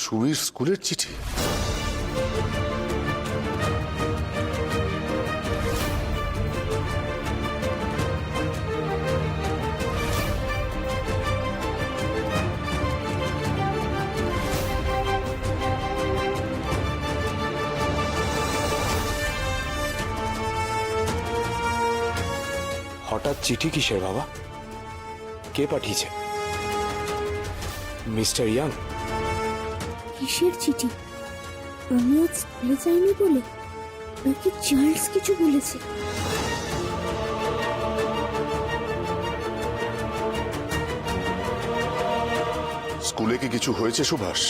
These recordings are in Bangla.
সুবীর স্কুলের চিঠি? হঠাৎ চিঠি কিসের বাবা? কে পাঠিয়েছে? Mister young? কিসের চিঠি? আমি আজ স্কুলে যাইনি বলে নাকি চার্লস কিছু বলেছে? স্কুলে কি কিছু হয়েছে সুভাষ?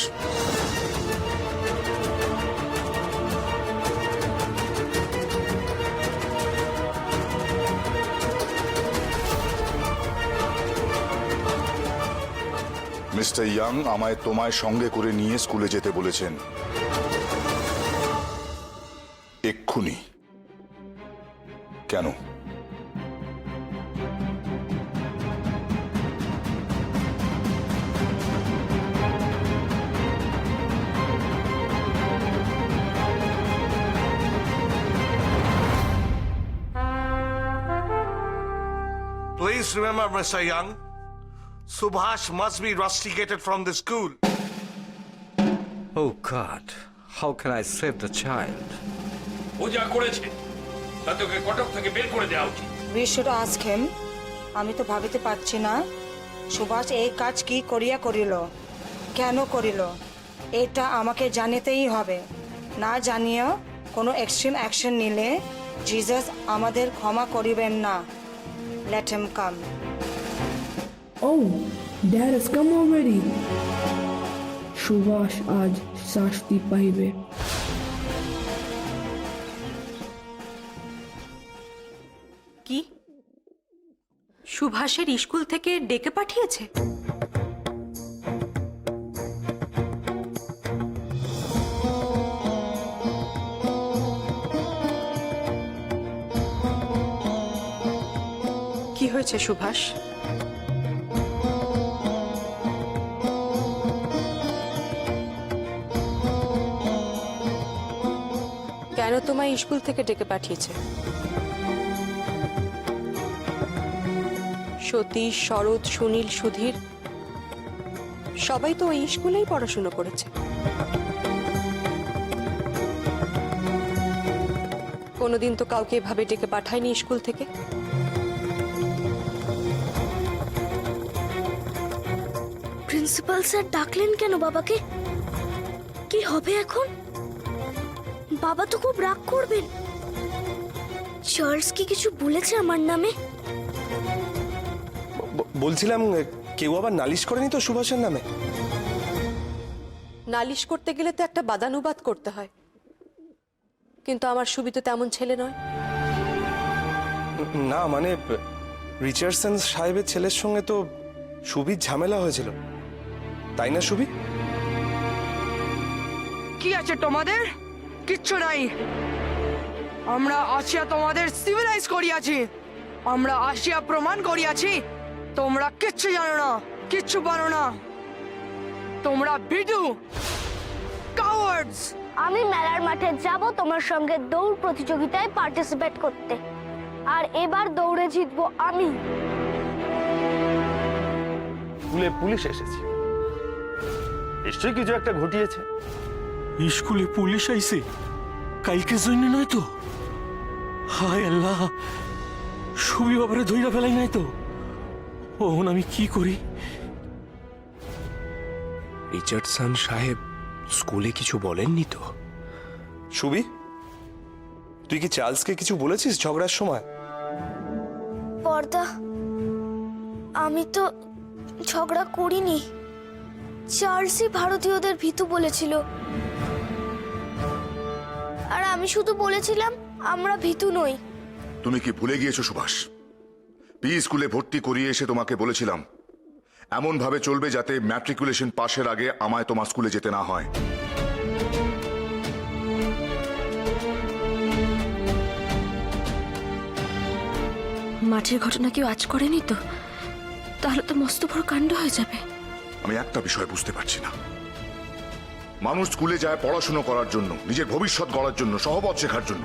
মিস্টার ইয়াং আমায় তোমায় সঙ্গে করে নিয়ে স্কুলে যেতে বলেছেন এক্ষুনি। কেন? Please remember, Mr. Young, Subhash must be rusticated from the school. Oh God, how can I save the child? ও যা করেছে তাতে ওকে কটক থেকে বের করে দেওয়া উচিত। We should ask him. আমি তো ভাবিতে পারছি না সুভাষ এই কাজ কি করিয়া করিল, কেন করিল, এটা আমাকে জানিতেই হবে। না জানিয়েও কোনো এক্সট্রিম অ্যাকশন নিলে জিসাস আমাদের ক্ষমা করিবেন না। Let him come. Oh, Dad has come already. Subhash আজ শাস্তি পাইবে। কি সুভাষের স্কুল থেকে ডেকে পাঠিয়েছে? কি হয়েছে সুভাষ? কেন তোমায় স্কুল থেকে ডেকে পাঠিয়েছে? সতীশ, শরৎ, সুনীল, সুধীর সবাই তো ওই স্কুলেই পড়াশুনো করেছে। কোনোদিন তো কাউকে এভাবে ডেকে পাঠায়নি স্কুল থেকে। প্রিন্সিপাল স্যার ডাকলেন কেন বাবাকে? কি হবে এখন? বাবা তো খুব রাগ করবেন। চার্লস কি কিছু বলেছে আমার নামে? বলছিলাম কেউ আবার নালিশ করেনি তো সুভাষের নামে? নালিশ করতে গেলে তো একটা বাদানুবাদ করতে হয়, কিন্তু আমার সুবি তো তেমন ছেলে নয়। না মানে রিচার্ডসন সাহেবের ছেলের সঙ্গে তো সুবির ঝামেলা হয়েছিল, তাই না সুবি? কি আছে তোমাদের? কিচ্ছু নাই। আমরা আসিয়া তোমাদের সিভিলাইজ করিয়াছি, আমরা আসিয়া প্রমাণ করিয়াছি তোমরা কিচ্ছু জানো না, কিচ্ছু পারো না, তোমরা ভিডু কাওয়ার্ডস। আমি মেলার মাঠে যাব তোমার সঙ্গে দৌড় প্রতিযোগিতায় পার্টিসিপেট করতে, আর এবার দৌড়ে জিতবো আমি। স্কুলে পুলিশ এসেছে, নিশ্চয়ই কিছু একটা ঘটিয়েছে। স্কুলে পুলিশ আইছে কালকে জন্য নয় তো? হায় আল্লাহ, সুবি বাবারে ধইরা ফেলাই নাই তো? ওহন আমি কি করি? রিচার্ডসন সাহেব স্কুলে কিছু বলেননি তো? সুবি, তুই কি চার্লসকে কিছু বলেছিস ঝগড়ার সময়? পর্দা, আমি তো ঝগড়া করিনি। চার্লসই ভারতীয়দের ভীতু বলেছিল, আর আমি শুধু বলেছিলাম আমরা ভীতু নই। তুমি কি ভুলে গিয়েছো সুভাষ? পি স্কুলে ভর্তি করিয়ে এসে তোমাকে বলেছিলাম এমন ভাবে চলবে যাতে ম্যাট্রিকুলেশন পাশের আগে আমায় তোমার স্কুলে যেতে না হয়। মাঠের ঘটনা কেউ আজ করেনি তো? তাহলে তো মস্ত বড় কাণ্ড হয়ে যাবে। আমি একটা বিষয় বুঝতে পারছি না, মানুষ স্কুলে যায় পড়াশুনো করার জন্য, নিজের ভবিষ্যৎ গড়ার জন্য, সহবত শেখার জন্য।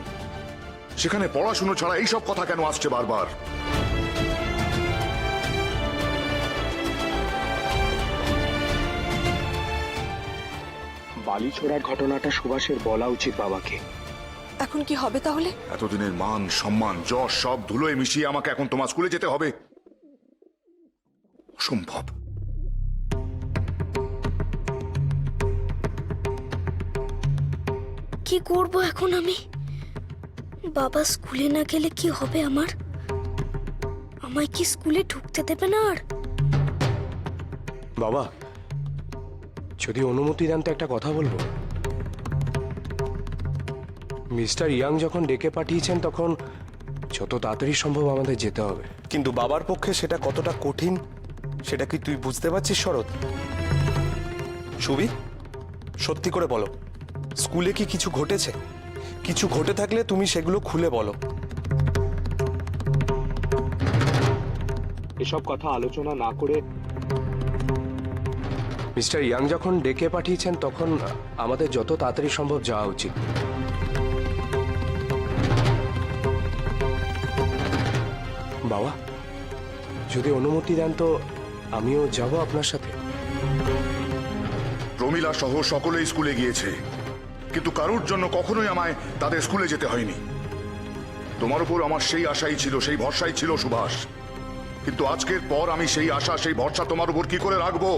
সেখানে পড়াশুনো ছাড়া এইসব কথা কেন আসছে বারবার? বালি ছোড়ার ঘটনাটা সুভাষের বলা উচিত বাবাকে। এখন কি হবে তাহলে? এতদিনের মান, সম্মান, যশ সব ধুলোয় মিশিয়ে আমাকে এখন তোমার স্কুলে যেতে হবে? অসম্ভব। কি করব এখন আমি? বাবা স্কুলে না গেলে কি হবে আমার? আমায় কি স্কুলে ঢুকতে দেবে না আর? বাবা, যদি অনুমতি দেন তো একটা কথা বলবো। মিস্টার ইয়াং যখন ডেকে পাঠিয়েছেন তখন যত তাড়াতাড়ি সম্ভব আমাদের যেতে হবে। কিন্তু বাবার পক্ষে সেটা কতটা কঠিন সেটা কি তুই বুঝতে পারছিস শরৎ? সুবি, সত্যি করে বলো, স্কুলে কি কিছু ঘটেছে? কিছু ঘটে থাকলে তুমি সেগুলো খুলে বলো। এসব কথা আলোচনা না করে মিস্টার ইয়াং যখন ডেকে পাঠিয়েছেন তখন আমাদের যত তাড়াতাড়ি সম্ভব যাওয়া উচিত। বাবা, যদি অনুমতি দেন তো আমিও যাব আপনার সাথে। প্রমীলা সহ সকলেই স্কুলে গিয়েছে, কিন্তু কারুর জন্য কখনোই আমায় তাদের স্কুলে যেতে হয়নি। তোমার উপর আমার সেই আশাই ছিল, সেই ভরসাই ছিল সুভাষ। কিন্তু আজকের পর আমি সেই আশা, সেই ভরসা তোমার উপর কি করে রাখবো?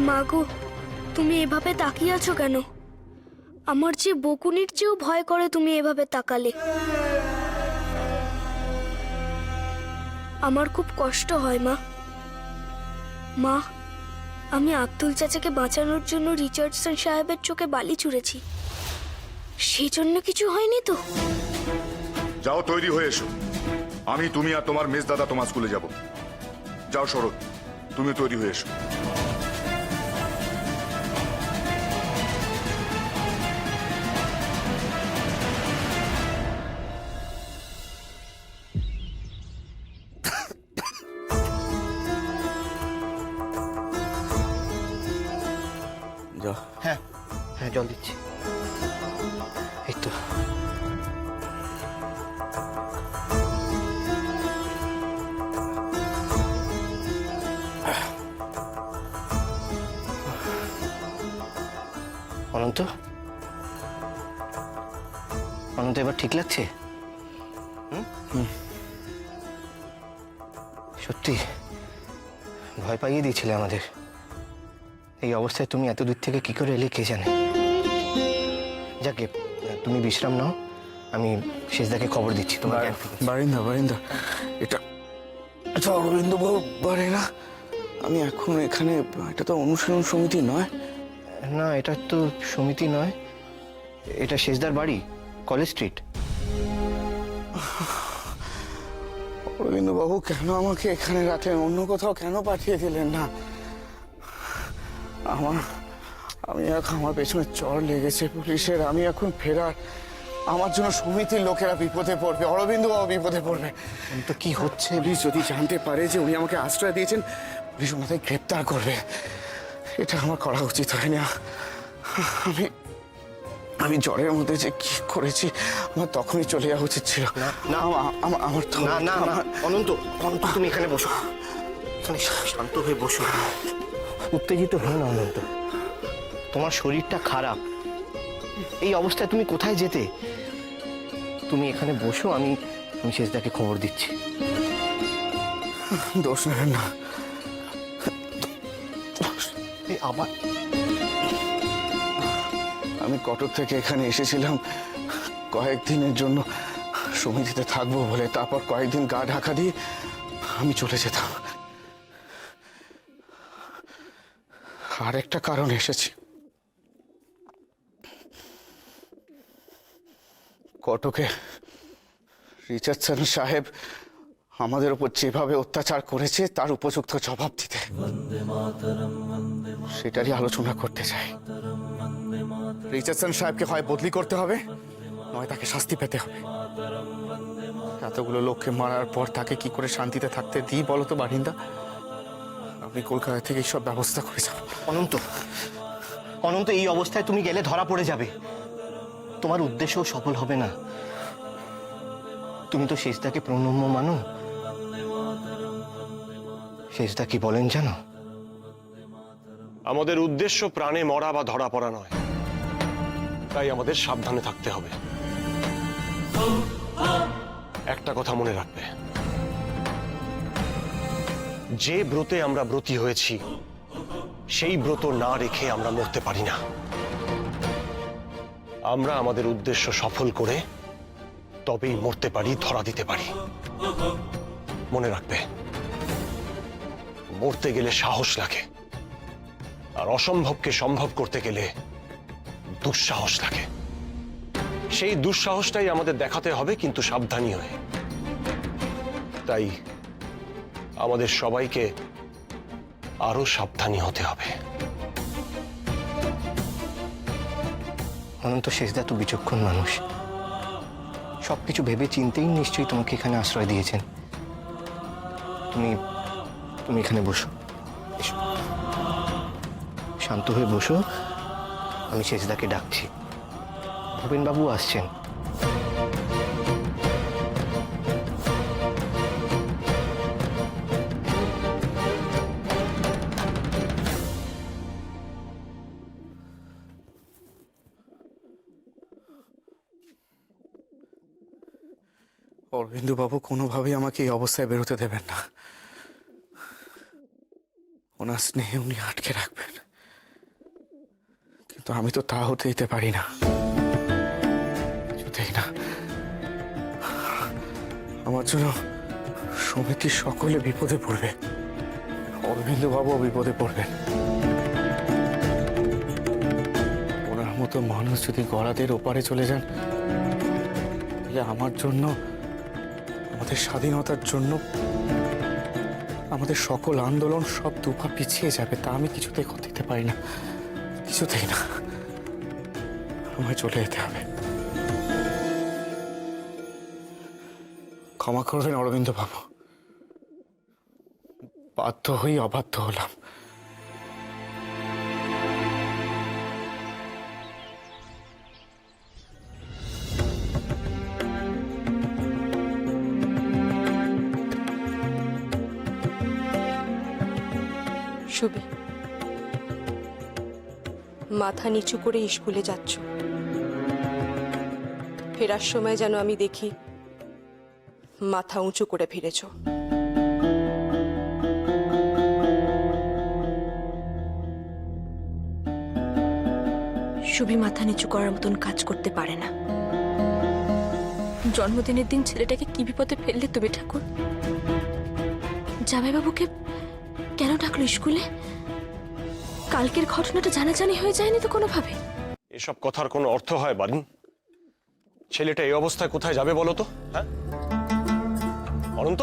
মাগো, তুমি এভাবে তাকিয়ে আছো কেন? আমার যে বকুনির চেয়েও ভয় করে তুমি এভাবে তাকালে। আমার খুব কষ্ট হয় মা। মা, আমি আব্দুল চাচাকে বাঁচানোর জন্য রিচার্ডসন সাহেবের চোখে বালি ছুঁড়েছি। সেই জন্য কিছু হয়নি তো? যাও, তৈরি হয়ে এসো। আমি, তুমি আর তোমার মেজ দাদা তোমার স্কুলে যাব। যাও শরৎ, তুমি তৈরি হয়ে এসো। হ্যাঁ হ্যাঁ, জল দিচ্ছি। এই তো। অনন্ত, অনন্ত, এবার ঠিক লাগছে? সত্যি ভয় পাইয়ে দিয়েছিলে আমাদের। এই অবস্থায় তুমি এত দূর থেকে কি করে এলে কে জানে। যাকে তুমি বিশ্রাম নাও, আমি শেষদাকে খবর দিচ্ছি তোমার। বারিন্দা, এটা অরবিন্দ বাবু বাড়ি না? আমি এখন এখানে, এটা তো অনুশীলন সমিতি নয়। না, এটা তো সমিতি নয়, এটা শেষদার বাড়ি, কলেজ স্ট্রিট। অরবিন্দ বাবু কেন আমাকে এখানে রাখলেন? অন্য কোথাও কেন পাঠিয়ে দিলেন না? আমার পেছনে চড় লেগেছে পুলিশের। আমি এখন ফেরার, আমার জন্য সমিতির লোকেরা বিপদে পড়বে, অরবিন্দ বাবু বিপদে পড়বে। তো কি হচ্ছে? পুলিশ যদি জানতে পারে যে উনি আমাকে আশ্রয় দিয়েছেন, পুলিশ ওনাদের গ্রেপ্তার করবে। এটা আমার করা উচিত হয়নি। আমি জ্বরের মধ্যে যে কি করেছি, আমার তখনই চলে যাওয়া উচিত ছিল। আমার তো না না না, অনন্ত, অনন্ত, তুমি এখানে বসো, এখানে শান্ত হয়ে বসো। উত্তেজিত হও না অনন্ত, তোমার শরীরটা খারাপ, এই অবস্থায় তুমি কোথায় যেতে? তুমি এখানে বসো, আমি শেষদাকে খবর দিচ্ছি। দোষ নেবেন না। আবার আমি কটক থেকে এখানে এসেছিলাম কয়েকদিনের জন্য সমিতিতে থাকবো বলে। তারপর কয়েকদিন গা ঢাকা দিয়ে আমি চলে যেতাম। আর একটা কারণ এসেছি। কটকে রিচার্ডসন সাহেব আমাদের উপর যেভাবে অত্যাচার করেছে তার উপযুক্ত জবাব দিতে, সেটারই আলোচনা করতে চাই। রিচার্ডসন সাহেবকে হয় বদলি করতে হবে, নয় তাকে শাস্তি পেতে হবে। এতগুলো লোককে মারার পর তাকে কি করে শান্তিতে থাকতে দিই বলো তো বারিন্দা? আমি কলকাতা থেকে সব ব্যবস্থা করে যাব। অনন্ত, অনন্ত, এই অবস্থায় তুমি গেলে ধরা পড়ে যাবে, তোমার উদ্দেশ্যও সফল হবে না। তুমি তো শেষদাকে প্রণম্য মানো। শেষদা কি বলেন জানো? আমাদের উদ্দেশ্য প্রাণে মরা বা ধরা পড়া নয়, তাই আমাদের সাবধানে থাকতে হবে। একটা কথা মনে রাখবে, যে ব্রতে আমরা ব্রতী হয়েছি সেই ব্রত না রেখে আমরা মরতে পারি না। আমরা আমাদের উদ্দেশ্য সফল করে তবেই মরতে পারি, ধরা দিতে পারি। মনে রাখবে, মরতে গেলে সাহস লাগে, আর অসম্ভবকে সম্ভব করতে গেলে দুঃসাহস লাগে। সেই দুঃসাহসটাই আমাদের দেখাতে হবে, কিন্তু সাবধানী হয়ে। তাই আমাদের সবাইকে আরো সাবধানী হতে হবে। অনন্ত, শেষদা তো বিচক্ষণ মানুষ, সবকিছু ভেবে চিন্তেই নিশ্চয়ই তোমাকে এখানে আশ্রয় দিয়েছেন। তুমি তুমি এখানে বসো, এসো, শান্ত হয়ে বসো। আমি শেষদাকে ডাকছি। ভূপেনবাবু আসছেন। অরবিন্দু বাবু কোনোভাবেই আমাকে এই অবস্থায় বেরোতে দেবেন না। ওনার স্নেহে উনি আটকে রাখবেন, কিন্তু আমি তো তা হতে দিতে পারি না, কিছুতেই না। আমার জন্য সমিতির সকলে বিপদে পড়বে, অরবিন্দু বাবুও বিপদে পড়বেন। ওনার মতো মানুষ যদি গড়াদের ওপারে চলে যান, তাহলে আমার জন্য, আমাদের স্বাধীনতার জন্য আমাদের সকল আন্দোলন সব দুপা পিছিয়ে যাবে। তা আমি কিছুতেই করতে দিতে পারি না, কিছুতেই না। আমায় চলে যেতে হবে। ক্ষমা করবেন অরবিন্দ বাবু, বাধ্য হয়ে অবাধ্য হলাম। শুভে, মাথা নিচু করে স্কুলে যাচ্ছ, ফেরার সময় যেন আমি দেখি মাথা উঁচু করে ফিরেছ। শুভি মাথা নিচু করার মতন কাজ করতে পারে না। জন্মদিনের দিন ছেলেটাকে কি বিপদে ফেললে তুমি ঠাকুর? জামাইবাবুকে কেন ডাকলো স্কুলে? কালকের ঘটনাটা জানাজানি হয়ে যায়নি তো কোনোভাবে? এসব কথার কোনো অর্থ হয় বারিন? ছেলেটা এই অবস্থায় কোথায় যাবে বলো তো? হ্যাঁ, অনন্ত,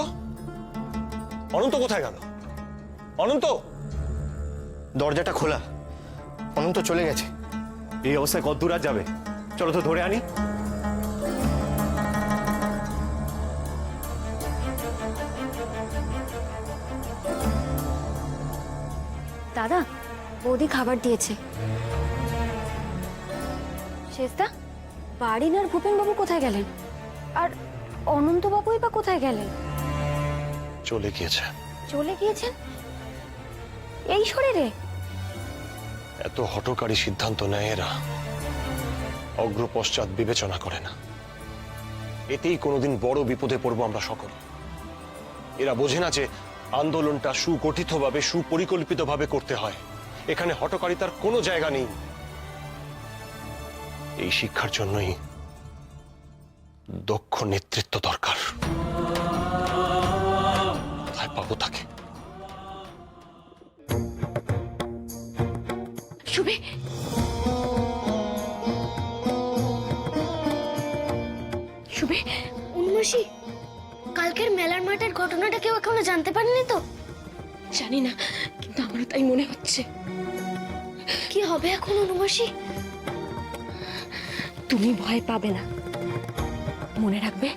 অনন্ত কোথায় গেল? অনন্ত! দরজাটা খোলা, অনন্ত চলে গেছে। এই অবস্থায় কত দূর আর যাবে? চলো তো ধরে আনি। দাদা, বৌদি খাবার দিয়েছে। শেষদা, বাড়িন আর ভূপেনবাবু কোথায় গেলেন? আর অনন্তবাবুই বা কোথায় গেলেন? চলে গিয়েছে। চলে গিয়েছেন এই শরীরে? এত হঠকারী সিদ্ধান্ত নেয় এরা, অগ্র পশ্চাৎ বিবেচনা করে না। এতেই কোনোদিন বড় বিপদে পড়বো আমরা সকলে। এরা বোঝে না যে আন্দোলনটা সুগঠিতভাবে, সুপরিকল্পিতভাবে করতে হয়। এখানে হঠকারিতার কোনো জায়গা নেই। এই শিক্ষার জন্যই দক্ষ নেতৃত্ব দরকার। কোথায় পাবো তাকে? শুভে, শুভে, উন্মাসী, কালকের মেলার মাঠের ঘটনাটা কেউ এখনো জানতে পারেনি তো? জানি না, কিন্তু আমারও তাই মনে হচ্ছে। কি হবে এখন উন্মাসী? তুমি ভয় পাবে না। মনে রাখবে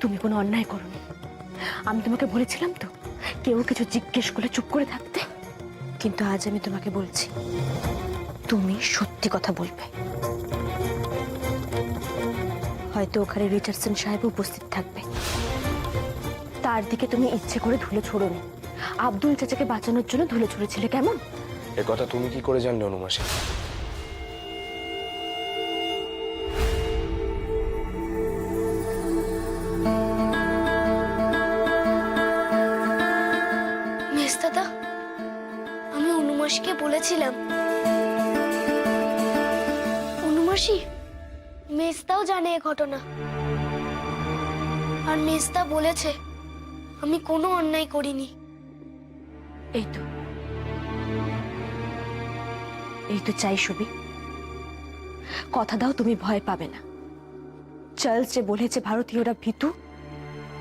তুমি কোনো অন্যায় করোনি। আমি তোমাকে বলেছিলাম তো কেউ কিছু জিজ্ঞেস করলে চুপ করে থাকতে, কিন্তু আজ আমি তোমাকে বলছি তুমি সত্যি কথা বলবে। হয়তো ওখানে রিচার্ডসন সাহেব উপস্থিত থাকবে, তার দিকে তুমি ইচ্ছে করে ধুলো ছোড়োনি, আব্দুল চাচাকে বাঁচানোর জন্য ধুলো ছুঁড়েছিলে। কেমন? এ কথা তুমি কি করে জানলে অনুমাসী? মেজদাদা, আমি অনুমাসীকে বলেছিলাম। অনুমাসী, মেজদাও জানে এ ঘটনা, আর মেজদা বলেছে আমি কোনো অন্যায় করিনি। এই তো চাই ছবি। কথা দাও তুমি ভয় পাবে না। চার্লস যে বলেছে ভারতীয়রা ভীতু,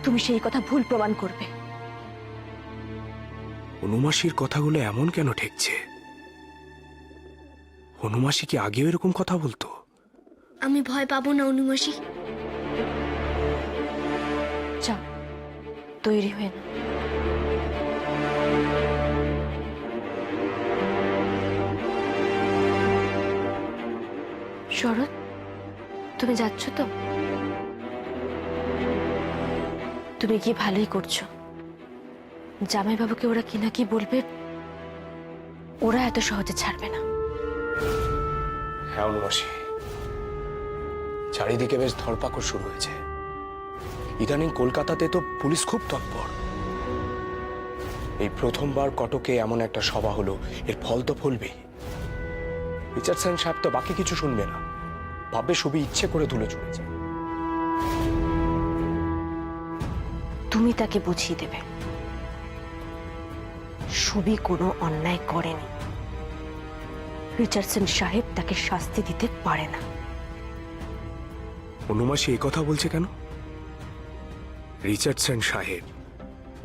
তুমি সেই কথা ভুল প্রমাণ করবে। অনুমাসীর কথাগুলো এমন কেন ঠেকছে? অনুমাসী কি আগেও এরকম কথা বলতো? আমি ভয় পাবো না অনুমাসী। যাও, তৈরি হয়ে না। শরৎ, তুমি যাচ্ছ তো? তুমি কি ভালোই করছো। জামাইবাবুকে ওরা কি না কি বলবে, ওরা এত সহজে ছাড়বে না। হ্যাঁ অনুমাসী, চারিদিকে বেশ ধরপাকড় শুরু হয়েছে। ইদানিং কলকাতাতে তো পুলিশ খুব তৎপর। এই প্রথমবার কটকে এমন একটা সভা হলো, এর ফল তো ফলবেই। রিচার্ডসন সাহেব তো বাকি কিছু শুনবে না, ভাববে সবই ইচ্ছে করে তুলে চলেছে। তুমি তাকে বুঝিয়ে দেবে সুবি কোনো অন্যায় করেনি। রিচার্ডসন সাহেব তাকে শাস্তি দিতে পারে না। অনুমাসী এই কথা বলছে কেন? রিচার্ডসন সাহেব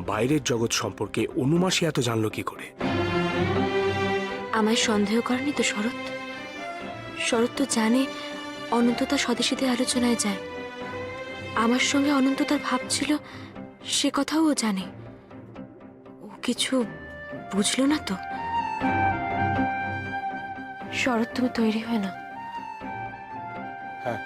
বাইরের জগৎ সম্পর্কে অনুমাসী এত জানলো কি করে? আমায় সন্দেহ করেনি তো শরৎ? শরৎ তো জানে অনন্ততা স্বদেশীদের আলোচনায় যায়। আমার সঙ্গে অনন্ততার ভাব ছিল সে কথাও ও জানে। ও কিছু বুঝলো না তো? শরৎ, তুমি তৈরি হয় না। হ্যাঁ,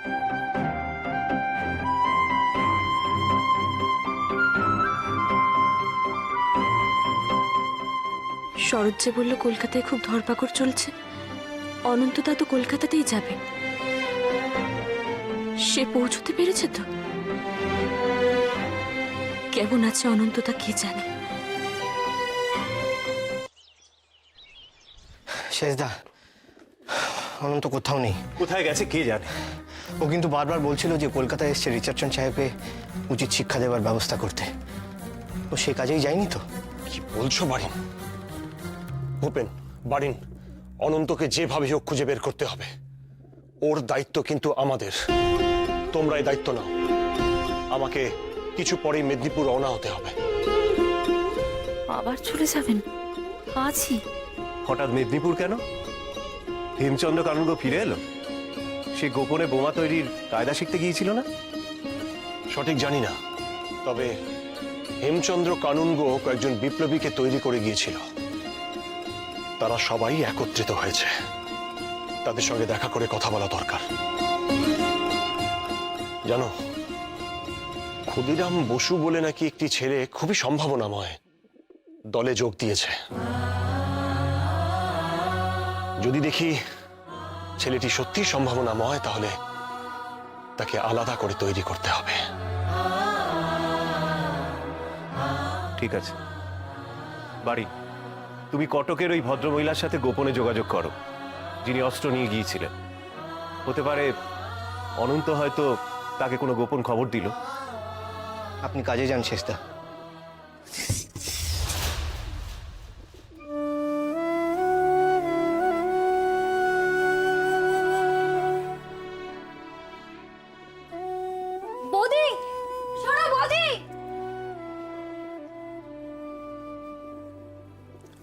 শরৎ যে বলল কলকাতায় খুব ধরপাকড় চলছে, অনন্ততা তো কলকাতাতেই যাবে। সে পৌঁছতে পেরেছে তো? কেমন আছে অনন্ততা কে জানে। শেষদা, অনন্ত কোথাও নেই। কোথায় গেছে কে জানে। ও কিন্তু বারবার বলছিল যে কলকাতায় এসছে রিচার্ডসন সাহেবকে উচিত শিক্ষা দেওয়ার ব্যবস্থা করতে। ও সে কাজেই যায়নি তো? কি বলছো বারিন? ভূপেন, বারিন, অনন্তকে যেভাবে হোক খুঁজে বের করতে হবে। ওর দায়িত্ব কিন্তু আমাদের। তোমরা এই দায়িত্ব নাও। আমাকে কিছু পরেই মেদিনীপুর রওনা হতে হবে। আবার চলে যাবেন? আছি। হঠাৎ মেদিনীপুর কেন? হেমচন্দ্র কানুনগ ফিরে এলো? সে গোপনে বোমা তৈরির কায়দা শিখতে গিয়েছিল না? সঠিক জানি না, তবে হেমচন্দ্র কানুনগ কয়েকজন বিপ্লবীকে তৈরি করে গিয়েছিল। তারা সবাই একত্রিত হয়েছে। তাদের সঙ্গে দেখা করে কথা বলা দরকার। জানো, ক্ষুদিরাম বসু বলে নাকি একটি ছেলে খুবই সম্ভাবনাময় দলে যোগ দিয়েছে। যদি দেখি ছেলেটি সত্যি সম্ভাবনাময়, তাহলে তাকে আলাদা করে তৈরি করতে হবে। ঠিক আছে বাড়ি, তুমি কটকের ওই ভদ্রমহিলার সাথে গোপনে যোগাযোগ করো যিনি অস্ত্র নিয়ে গিয়েছিলেন। হতে পারে অনন্ত হয়তো তাকে কোনো গোপন খবর দিল। আপনি কাজে যান শেষদা। বৌদি, শোনো বৌদি।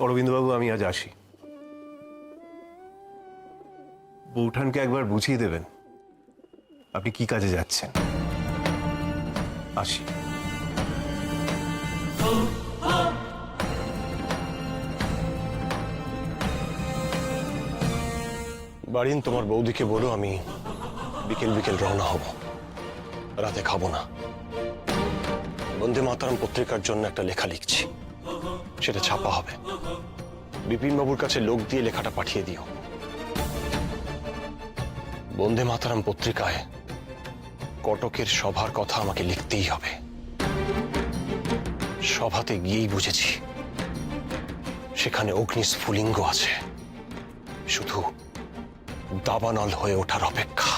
অরবিন্দবাবু, আমি আজ আসি। বৌঠানকে একবার বুঝিয়ে দেবেন আপনি কি কাজে যাচ্ছেন? আসি। বারিন, তোমার বৌদিকে বলো আমি বিকেল বিকেল রওনা হব, রাতে খাবো না। বন্দে মাতরম পত্রিকার জন্য একটা লেখা লিখছি, সেটা ছাপা হবে। বিপিন বাবুর কাছে লোক দিয়ে লেখাটা পাঠিয়ে দিও। বন্দে মাতরম পত্রিকায় কটকের সভার কথা আমাকে লিখতেই হবে। সভাতে গিয়েই বুঝেছি সেখানে অগ্নিস্ফুলিঙ্গ আছে, শুধু দাবানল হয়ে ওঠার অপেক্ষা।